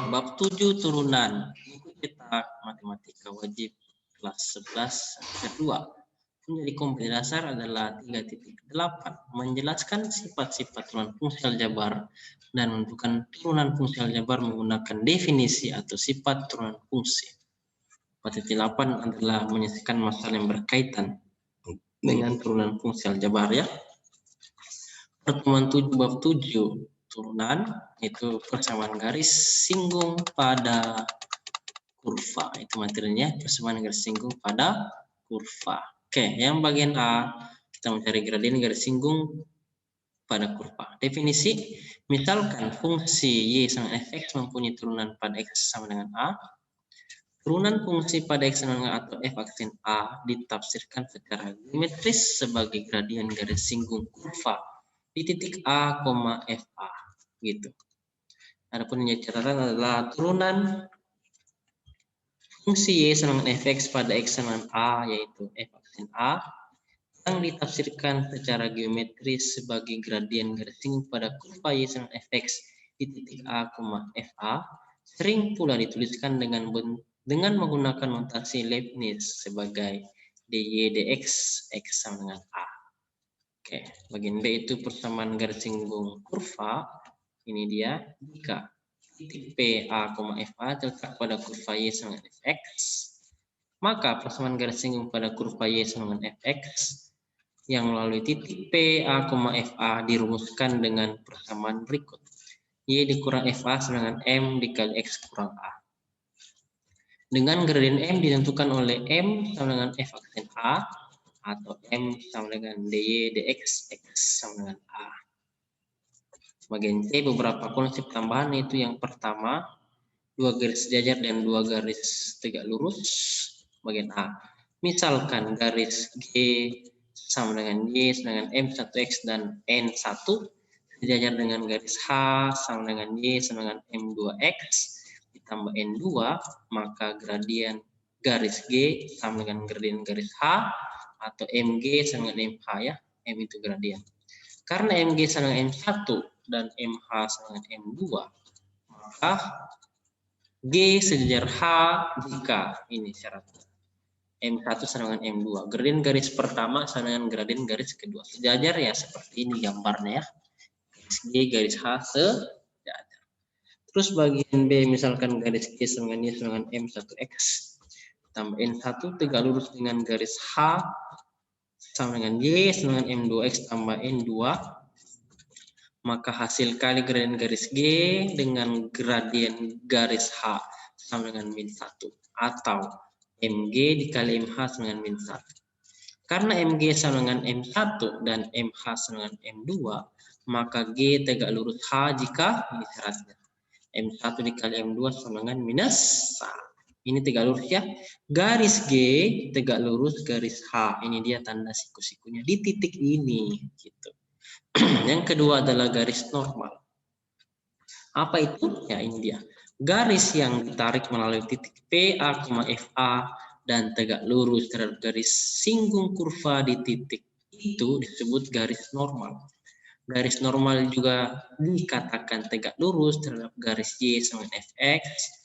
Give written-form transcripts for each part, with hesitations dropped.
bab 7 turunan. Buku cetak matematika wajib kelas 11 kedua. Menjadi kompetensi dasar adalah 3.8. Menjelaskan sifat-sifat turunan fungsi aljabar dan menentukan turunan fungsi aljabar menggunakan definisi atau sifat turunan fungsi. 4.8 adalah menyelesaikan masalah yang berkaitan dengan turunan fungsi aljabar ya. Pertemuan 7 bab 7 turunan itu persamaan garis singgung pada kurva. Itu materinya, persamaan garis singgung pada kurva. Oke, yang bagian A kita mencari gradien garis singgung pada kurva. Definisi, misalkan fungsi y sama fx mempunyai turunan pada x sama dengan a. Turunan fungsi pada x sama dengan a atau f aksen a ditafsirkan secara geometris sebagai gradien garis singgung kurva di titik A, FA gitu. Adapun yang catatan adalah turunan fungsi y sama dengan fx pada x sama dengan a yaitu f aksen a yang ditafsirkan secara geometris sebagai gradien garis singgung pada kurva y sama dengan fx di titik A, FA sering pula dituliskan dengan menggunakan notasi Leibniz sebagai dy dx x sama dengan a. Oke, bagian B itu persamaan garis singgung kurva. Ini dia jika titik P, A, FA terletak pada kurva Y sama dengan Fx, maka persamaan garis singgung pada kurva Y sama dengan Fx yang melalui titik P, A, FA dirumuskan dengan persamaan berikut. Y dikurang FA sama dengan M dikali X kurang A. Dengan gradien M ditentukan oleh M sama dengan F aksen A, atau M sama dengan dy dx x sama dengan a. Bagian C beberapa konsep tambahan yaitu yang pertama 2 garis sejajar dan 2 garis tegak lurus. Bagian A, misalkan garis G sama dengan Y sama dengan M1x dan N1 sejajar dengan garis H sama dengan Y sama dengan M2x ditambah N2, maka gradien garis G sama dengan gradien garis H atau MG sama dengan MH ya, M itu gradien. Karena MG sama dengan M1 dan MH sama dengan M2, maka G sejajar H jika ini syaratnya M1 sama dengan M2. Gradien garis pertama sama dengan gradien garis kedua. Sejajar ya seperti ini gambarnya ya. Garis G garis H sejajar. Terus bagian B misalkan garis G sama dengan Y sama dengan M1x tambah N1 tegak lurus dengan garis H sama dengan Y sama dengan M2x tambah N2, maka hasil kali gradien garis G dengan gradien garis H sama dengan min 1 atau MG dikali MH sama dengan min 1. Karena MG sama dengan M1 dan MH sama dengan M2, maka G tegak lurus H jika ini syaratnya M1 dikali M2 sama dengan minus 1. Ini tegak lurus ya. Garis G tegak lurus garis H. Ini dia tanda siku-sikunya di titik ini gitu. Yang kedua adalah garis normal. Apa itu? Ya ini dia. Garis yang ditarik melalui titik P, A, FA dan tegak lurus terhadap garis singgung kurva di titik itu disebut garis normal. Garis normal juga dikatakan tegak lurus terhadap garis Y sama Fx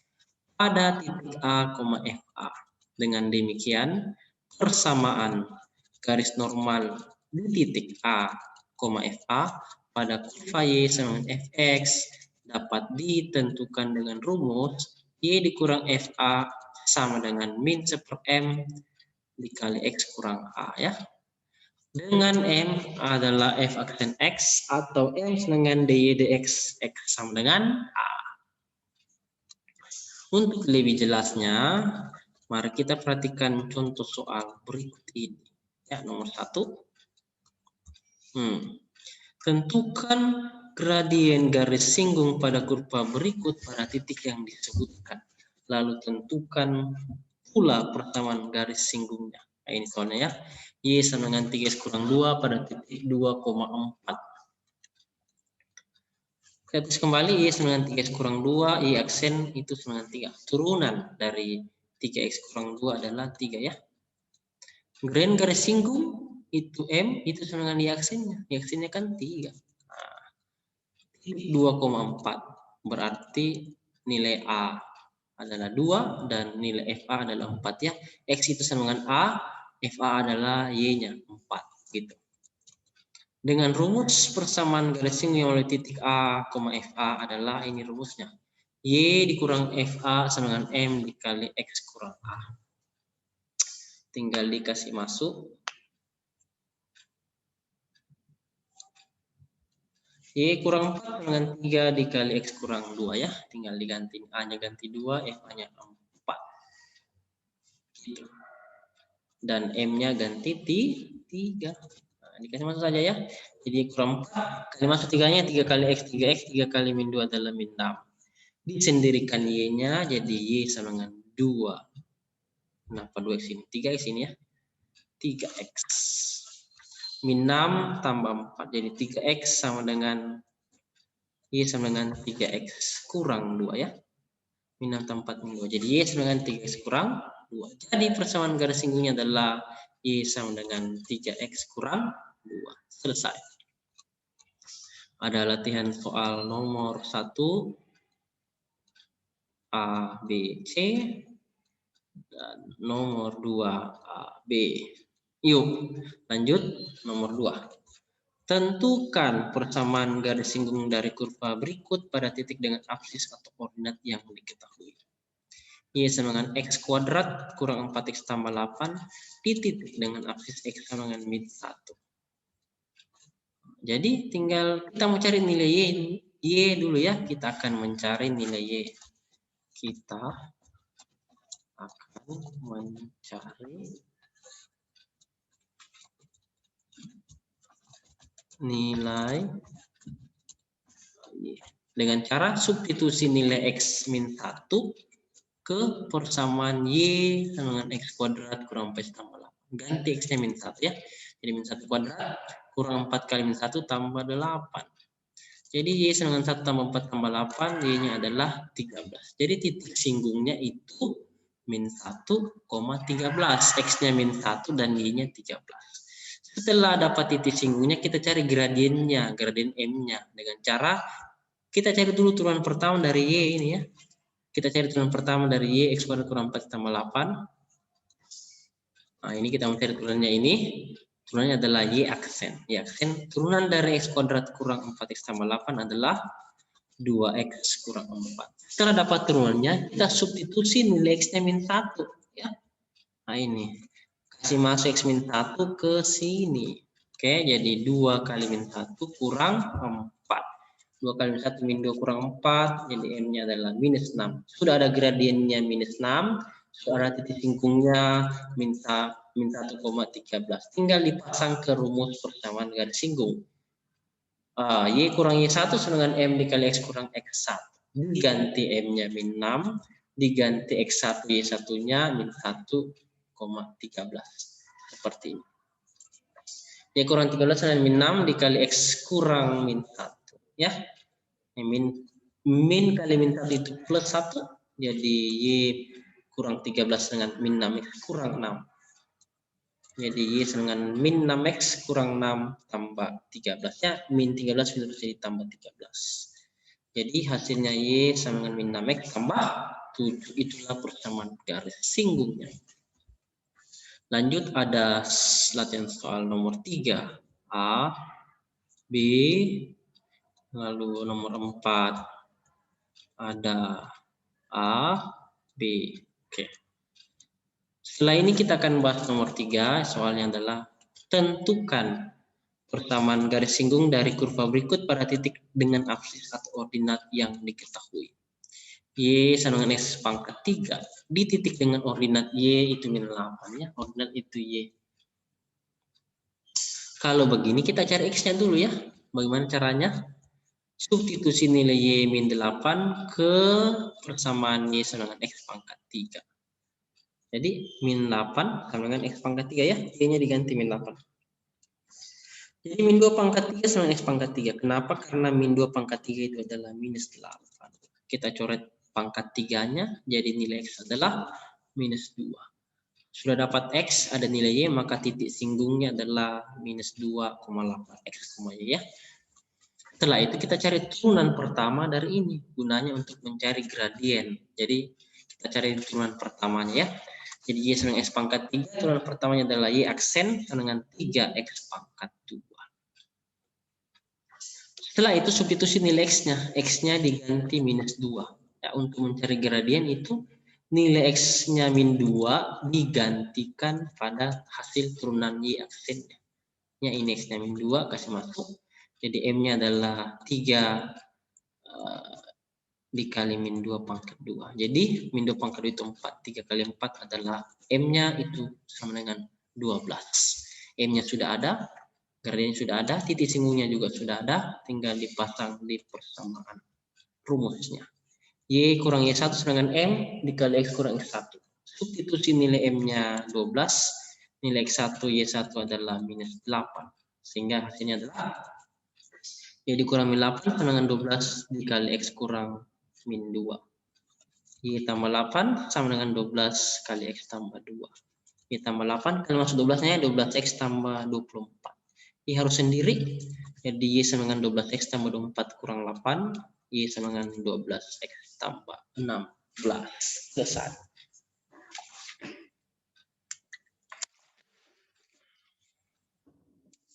pada titik A, FA. Dengan demikian, persamaan garis normal di titik A, FA pada kurva Y sama dengan Fx dapat ditentukan dengan rumus Y dikurang FA sama dengan min 1/m dikali X kurang A ya. Dengan M adalah F aksen X atau M dengan dy dx X sama dengan A. Untuk lebih jelasnya, mari kita perhatikan contoh soal berikut ini. Ya, nomor 1. Tentukan gradien garis singgung pada kurva berikut pada titik yang disebutkan. Lalu tentukan pula persamaan garis singgungnya. Nah, ini soalnya ya. Y sama dengan 3x kurang 2 pada titik 2,4. Terus kembali Y sama dengan 3x kurang 2, Y aksen itu sama dengan 3. Turunan dari 3x kurang 2 adalah 3 ya. Gradien garis singgung itu M, itu sama dengan Y aksennya. Y aksennya kan 3. Nah, 2,4. Berarti nilai A adalah 2 dan nilai FA adalah 4 ya. X itu sama dengan A, FA adalah Y-nya 4 gitu. Dengan rumus persamaan garis singgung oleh titik A, FA adalah ini rumusnya. Y dikurang FA sama dengan M dikali X kurang A. Tinggal dikasih masuk. Y kurang 4 dengan 3 dikali X kurang 2 ya. Tinggal diganti. A-nya ganti 2, FA-nya 4. Gitu. Dan M-nya ganti 3. Nah, dikasih masuk saja ya. Jadi kurang 4. Kali masuk 3-nya 3 kali X, 3X. 3 kali min 2 adalah min 6. Disendirikan Y-nya jadi Y sama dengan 2. Kenapa 2X ini? 3X ini ya. 3X. Min 6 tambah 4. Jadi 3X sama dengan Y sama dengan 3X kurang 2 ya. Min 6 tambah 4 min 2. Jadi Y sama dengan 3X kurang 2. Jadi persamaan garis singgungnya adalah Y sama dengan 3X kurang 2. Selesai. Ada latihan soal nomor 1. A, B, C. Dan nomor 2 A, B. Yuk, lanjut nomor 2. Tentukan persamaan garis singgung dari kurva berikut pada titik dengan absis atau koordinat yang diketahui. Y sama dengan X kuadrat kurang 4X tambah 8 di titik dengan absis X sama dengan min 1. Jadi tinggal kita mau cari nilai Y dulu ya. Kita akan mencari nilai Y. Kita akan mencari nilai Y dengan cara substitusi nilai X min 1 ke persamaan Y sama dengan X kuadrat kurang 4 tambah 8. Ganti X-nya min 1 ya. Jadi min 1 kuadrat kurang 4 kali min 1 tambah 8. Jadi Y sama dengan 1 tambah 4 tambah 8, Y-nya adalah 13. Jadi titik singgungnya itu min 1,13. X-nya min 1 dan Y-nya 13. Setelah dapat titik singgungnya, kita cari gradiennya, gradien M-nya. Dengan cara, kita cari dulu turunan pertama dari Y ini ya. Kita cari turunan pertama dari Y, X kuadrat kurang 4 tambah 8. Nah, ini kita mencari turunannya ini. Turunannya adalah Y aksen. Y aksen turunan dari X kuadrat kurang 4X tambah 8 adalah 2X kurang 4. Setelah dapat turunannya, kita substitusi nilai X-nya min 1. Ya. Nah, ini. Kasih masuk X min 1 ke sini. Oke, jadi 2 kali min 1 kurang 4. 2 kali min 1 min 2 kurang 4. Jadi M-nya adalah minus 6. Sudah ada gradiennya minus 6. Sudah ada titik singkungnya min 1,13. Tinggal dipasang ke rumus persamaan garis singgung. Y kurang Y1 sama dengan M dikali X kurang X1. Diganti M-nya min 6. Diganti X1 Y1-nya min 1,13. Seperti ini. Y kurang 13 sama min 6 dikali X kurang min 1. Ya. Min kali min 1 itu plus 1. Jadi Y kurang 13 dengan min 6 X kurang 6. Jadi Y dengan min 6X kurang 6 tambah 13. Ya, min 13 minus jadi tambah 13. Jadi hasilnya Y sama dengan min 6X tambah 7. Itulah persamaan garis singgungnya. Lanjut ada latihan soal nomor 3. A, B, lalu nomor 4 ada A, B. Oke. Setelah ini kita akan bahas nomor 3. Soalnya adalah tentukan persamaan garis singgung dari kurva berikut pada titik dengan absis atau ordinat yang diketahui. Y sama dengan X pangkat 3. Di titik dengan ordinat Y itu min 8 ya. Ordinat itu Y. Kalau begini kita cari X-nya dulu ya. Bagaimana caranya? Substitusi nilai Y min 8 ke persamaan Y sama dengan X pangkat 3. Jadi min 8 sama dengan X pangkat 3 ya. Y-nya diganti min 8. Jadi min 2 pangkat 3 sama dengan X pangkat 3. Kenapa? Karena min 2 pangkat 3 itu adalah minus 8. Kita coret pangkat 3-nya, jadi nilai X adalah minus 2. Sudah dapat X, ada nilai Y, maka titik singgungnya adalah minus 2,8 X, Y ya. Setelah itu kita cari turunan pertama dari ini, gunanya untuk mencari gradien. Jadi kita cari turunan pertamanya ya. Jadi Y sama dengan X pangkat 3, turunan pertamanya adalah Y aksen sama dengan 3X pangkat 2. Setelah itu substitusi nilai X-nya. X-nya diganti minus 2. Ya, untuk mencari gradien itu nilai X-nya min 2 digantikan pada hasil turunan Y aksennya. Ya, ini X-nya min 2 kasih masuk. Jadi M-nya adalah 3 dikali min 2 pangkat 2. Jadi min 2 pangkat 2 itu 4. 3 kali 4 adalah M-nya itu sama dengan 12. M-nya sudah ada, gradiennya sudah ada, titik singgungnya juga sudah ada, tinggal dipasang di persamaan rumusnya. Y kurang Y1 sama dengan M dikali X kurang X1. Substitusi nilai M-nya 12, nilai X1 Y1 adalah minus 8. Sehingga hasilnya adalah Y dikurang min 8 sama dengan 12 dikali X kurang min 2. Y tambah 8 sama dengan 12 kali X tambah 2. Y tambah 8, kalau masuk 12-nya 12X tambah 24. Y harus sendiri, jadi Y sama dengan 12X tambah 24 kurang 8. Y sama dengan 12X tambah 16. Selesai.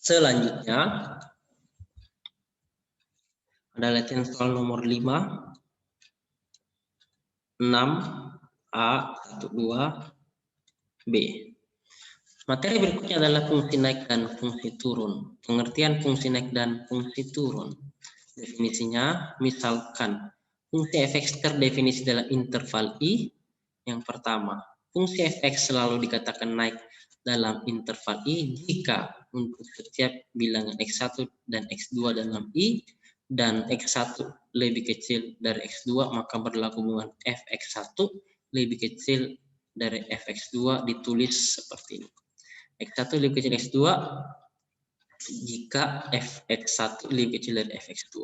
Selanjutnya, ada latihan soal nomor 5. 6A 12B. Materi berikutnya adalah fungsi naik dan fungsi turun. Pengertian fungsi naik dan fungsi turun. Definisinya, misalkan fungsi fx terdefinisi dalam interval I. Yang pertama, fungsi fx selalu dikatakan naik dalam interval I jika untuk setiap bilangan x1 dan x2 dalam I dan x1 lebih kecil dari x2, maka berlaku hubungan fx1 lebih kecil dari fx2 ditulis seperti ini. X1 lebih kecil x2 jika fx1 lebih kecil dari fx2.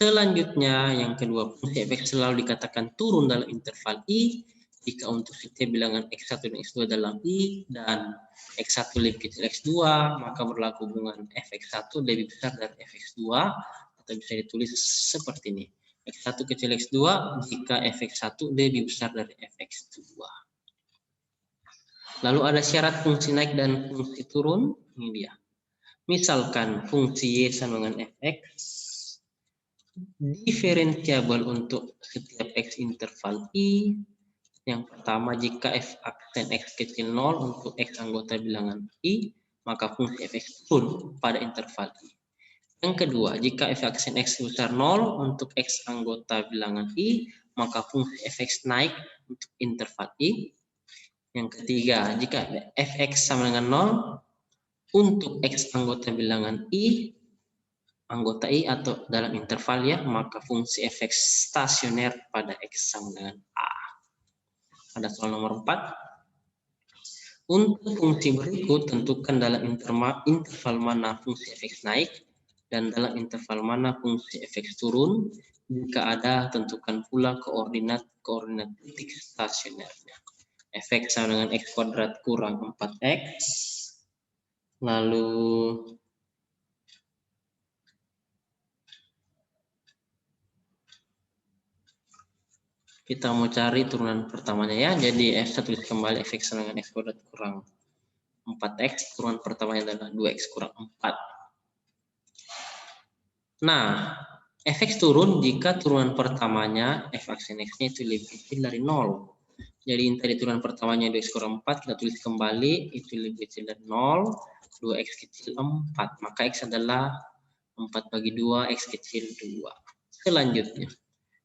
Selanjutnya, yang kedua, fungsi fx selalu dikatakan turun dalam interval I jika untuk setiap bilangan x1 dan x2 dalam I dan x1 lebih kecil x2, maka berlaku hubungan fx1 lebih besar dari fx2, atau bisa ditulis seperti ini. X1 kecil x2 jika fx1 lebih besar dari fx2. Lalu ada syarat fungsi naik dan fungsi turun. Ini dia. Misalkan fungsi y sama dengan fx diferensiabel untuk setiap x interval I. Yang pertama, jika f aksen x kecil 0 untuk x anggota bilangan I, maka fungsi fx turun pada interval I. Yang kedua, jika f aksen x besar 0 untuk x anggota bilangan I, maka fungsi fx naik untuk interval I. Yang ketiga, jika fx sama dengan 0 untuk x anggota bilangan I, anggota I atau dalam interval ya, maka fungsi fx stasioner pada x sama dengan A. Ada soal nomor 4. Untuk fungsi berikut, tentukan dalam interval mana fungsi fx naik dan dalam interval mana fungsi fx turun. Jika ada, tentukan pula koordinat titik stasionernya. Fx sama dengan x kuadrat kurang 4x. Lalu kita mau cari turunan pertamanya ya. Jadi f1 tulis kembali fx sama dengan x kuadrat kurang 4x. Turunan pertamanya adalah 2x kurang 4. Nah, fx turun jika turunan pertamanya f aksen x-nya itu lebih kecil dari 0. Jadi ini tadi turunan pertamanya 2x kurang 4, kita tulis kembali itu lebih kecil dari 0, 2x kecil 4. Maka x adalah 4 bagi 2, x kecil 2. Selanjutnya,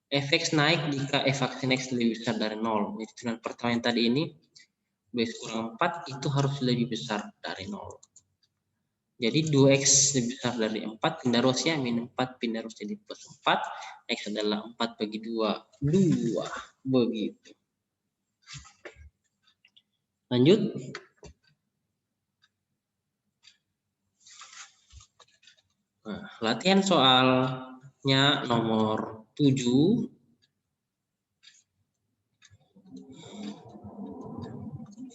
fx naik jika f aksen x lebih besar dari 0. Jadi turunan pertama yang tadi ini 2x kurang 4 itu harus lebih besar dari 0. Jadi 2x lebih besar dari 4, pindah ruas ya, min 4 pindah ruas jadi plus 4. X adalah 4 bagi 2, 2. Begitu. Lanjut. Nah, latihan soalnya nomor 7.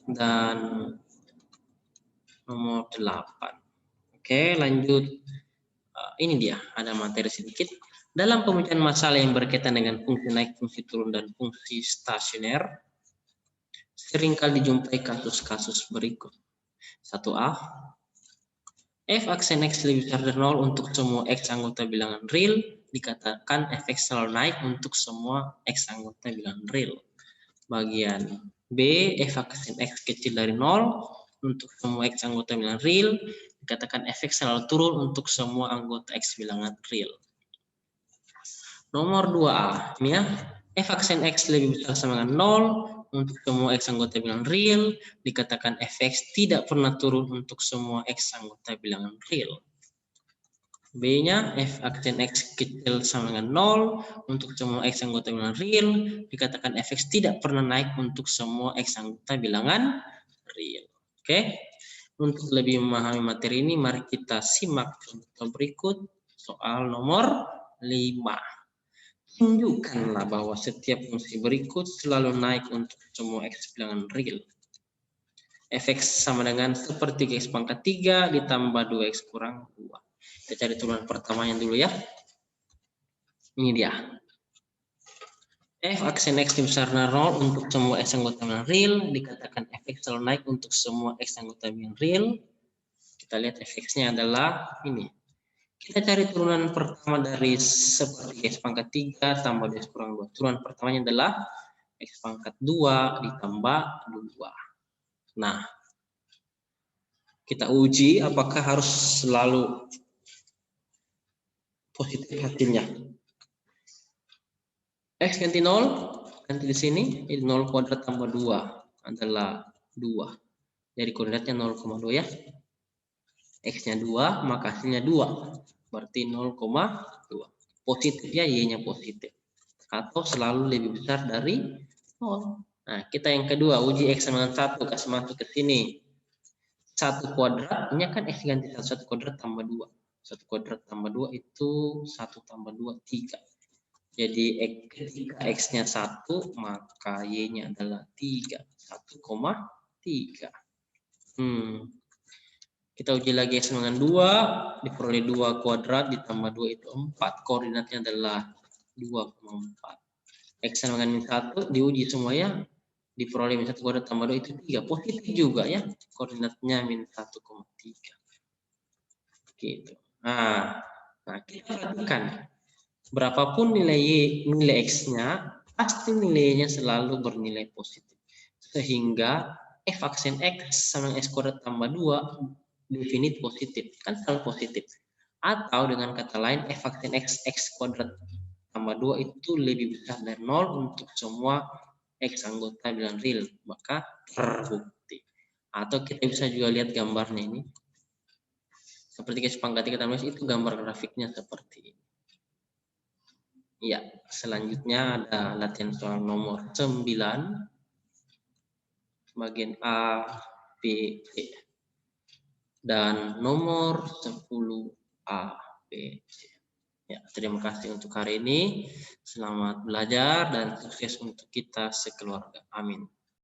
Dan nomor 8. Oke, lanjut. ini dia, ada materi sedikit. Dalam pemecahan masalah yang berkaitan dengan fungsi naik, fungsi turun, dan fungsi stasioner, seringkali dijumpai kasus-kasus berikut. 1A, f aksen x lebih besar dari 0 untuk semua x anggota bilangan real, dikatakan f(x) selalu naik untuk semua x anggota bilangan real. Bagian B, f aksen x kecil dari 0 untuk semua x anggota bilangan real, dikatakan f(x) selalu turun untuk semua anggota x bilangan real. Nomor 2A, ini ya, f aksen x lebih besar sama dengan 0 untuk semua x anggota bilangan real, dikatakan f(x) tidak pernah turun untuk semua x anggota bilangan real. B-nya, f aksen x kecil sama dengan 0 untuk semua x anggota bilangan real, dikatakan f(x) tidak pernah naik untuk semua x anggota bilangan real. Oke, untuk lebih memahami materi ini, mari kita simak contoh berikut. Soal nomor 5. Tunjukkanlah bahwa setiap fungsi berikut selalu naik untuk semua x bilangan real. f(x) sama dengan sepertiga x pangkat 3 ditambah 2x kurang 2. Kita cari turunan pertamanya dulu ya. Ini dia. F aksen x lebih besar dari 0 untuk semua x anggota bilangan real, dikatakan f(x) selalu naik untuk semua x anggota bilangan real. Kita lihat f(x)-nya adalah ini. Kita cari turunan pertama dari sepertiga x pangkat 3 tambah 2x kurang 2. Turunan pertamanya adalah x pangkat 2 ditambah 2. Nah, kita uji apakah harus selalu positif hasilnya. X ganti 0, ganti di sini, jadi 0 kuadrat tambah 2 adalah 2. Jadi koordinatnya 0,2 ya. X-nya 2, maka hasilnya 2. Berarti 0,2. Positif ya, Y-nya positif. Atau selalu lebih besar dari 0. Nah, kita yang kedua, uji X sama dengan 1, kasih masuk ke sini. 1 kuadrat, ini kan X ganti 1, 1 kuadrat tambah 2. 1 kuadrat tambah 2 itu 1 tambah 2, 3. Jadi ketika X-nya 1, maka Y-nya adalah 3. 1,3. Kita uji lagi X dengan 2, diperoleh 2 kuadrat ditambah 2 itu 4. Koordinatnya adalah 2,4. X sama dengan 1 diuji semuanya, diperoleh min 1 kuadrat tambah 2 itu 3. Positif juga ya, koordinatnya min 1,3. Gitu. Nah, kita perhatikan. Berapapun nilai X-nya, pasti nilainya selalu bernilai positif. Sehingga f aksen X sama X kuadrat tambah 2 definit positif, kan selalu positif. Atau dengan kata lain, f aksen X kuadrat tambah 2 itu lebih besar dari 0 untuk semua X anggota bilangan real. Maka terbukti. Atau kita bisa juga lihat gambarnya ini. Seperti X pangkat 3 tambah itu gambar grafiknya seperti ini. Ya, selanjutnya ada latihan soal nomor 9. Bagian A, B, C. Dan nomor 10A, B, C. Ya, terima kasih untuk hari ini. Selamat belajar dan sukses untuk kita sekeluarga. Amin.